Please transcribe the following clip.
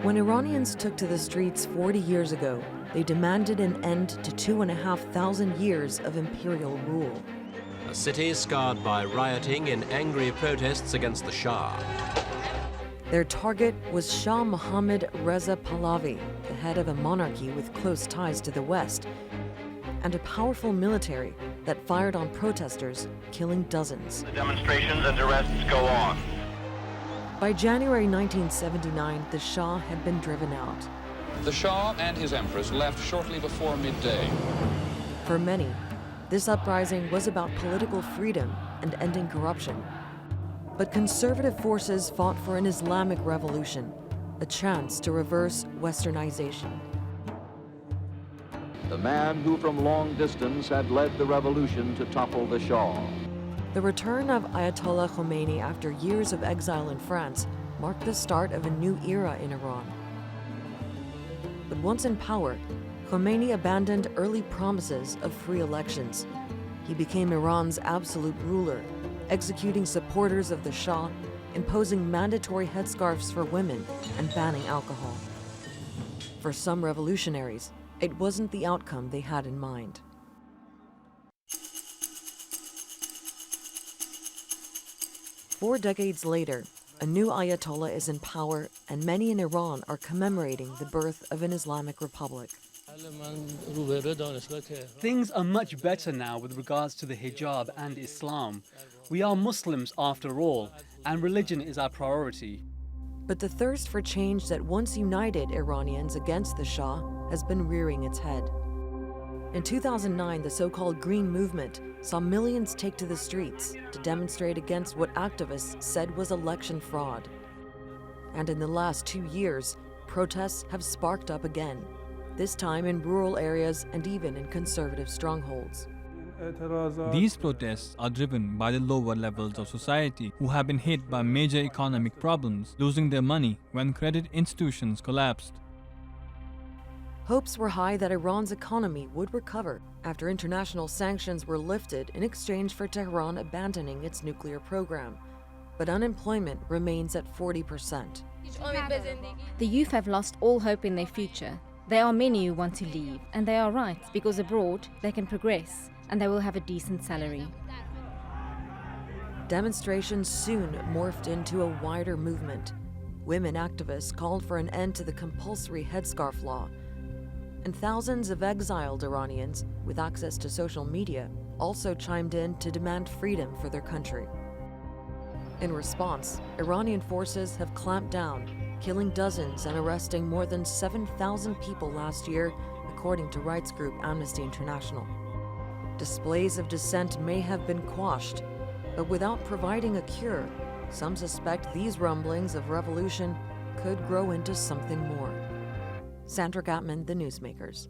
When Iranians took to the streets 40 years ago, they demanded an end to 2,500 years of imperial rule. A city scarred by rioting in angry protests against the Shah. Their target was Shah Mohammad Reza Pahlavi, the head of a monarchy with close ties to the West, and a powerful military that fired on protesters, killing dozens. The demonstrations and arrests go on. By January 1979, the Shah had been driven out. The Shah and his empress left shortly before midday. For many, this uprising was about political freedom and ending corruption. But conservative forces fought for an Islamic revolution, a chance to reverse Westernization. The man who from long distance had led the revolution to topple the Shah. The return of Ayatollah Khomeini after years of exile in France marked the start of a new era in Iran. But once in power, Khomeini abandoned early promises of free elections. He became Iran's absolute ruler, executing supporters of the Shah, imposing mandatory headscarves for women, and banning alcohol. For some revolutionaries, it wasn't the outcome they had in mind. Four decades later, a new Ayatollah is in power, and many in Iran are commemorating the birth of an Islamic republic. Things are much better now with regards to the hijab and Islam. We are Muslims after all, and religion is our priority. But the thirst for change that once united Iranians against the Shah has been rearing its head. In 2009, the so-called Green Movement saw millions take to the streets to demonstrate against what activists said was election fraud. And in the last 2 years, protests have sparked up again, this time in rural areas and even in conservative strongholds. These protests are driven by the lower levels of society who have been hit by major economic problems, losing their money when credit institutions collapsed. Hopes were high that Iran's economy would recover after international sanctions were lifted in exchange for Tehran abandoning its nuclear program. But unemployment remains at 40%. The youth have lost all hope in their future. There are many who want to leave, and they are right, because abroad they can progress and they will have a decent salary. Demonstrations soon morphed into a wider movement. Women activists called for an end to the compulsory headscarf law. And thousands of exiled Iranians with access to social media also chimed in to demand freedom for their country. In response, Iranian forces have clamped down, killing dozens and arresting more than 7,000 people last year, according to rights group Amnesty International. Displays of dissent may have been quashed, but without providing a cure, some suspect these rumblings of revolution could grow into something more. Sandra Gathmann, The Newsmakers.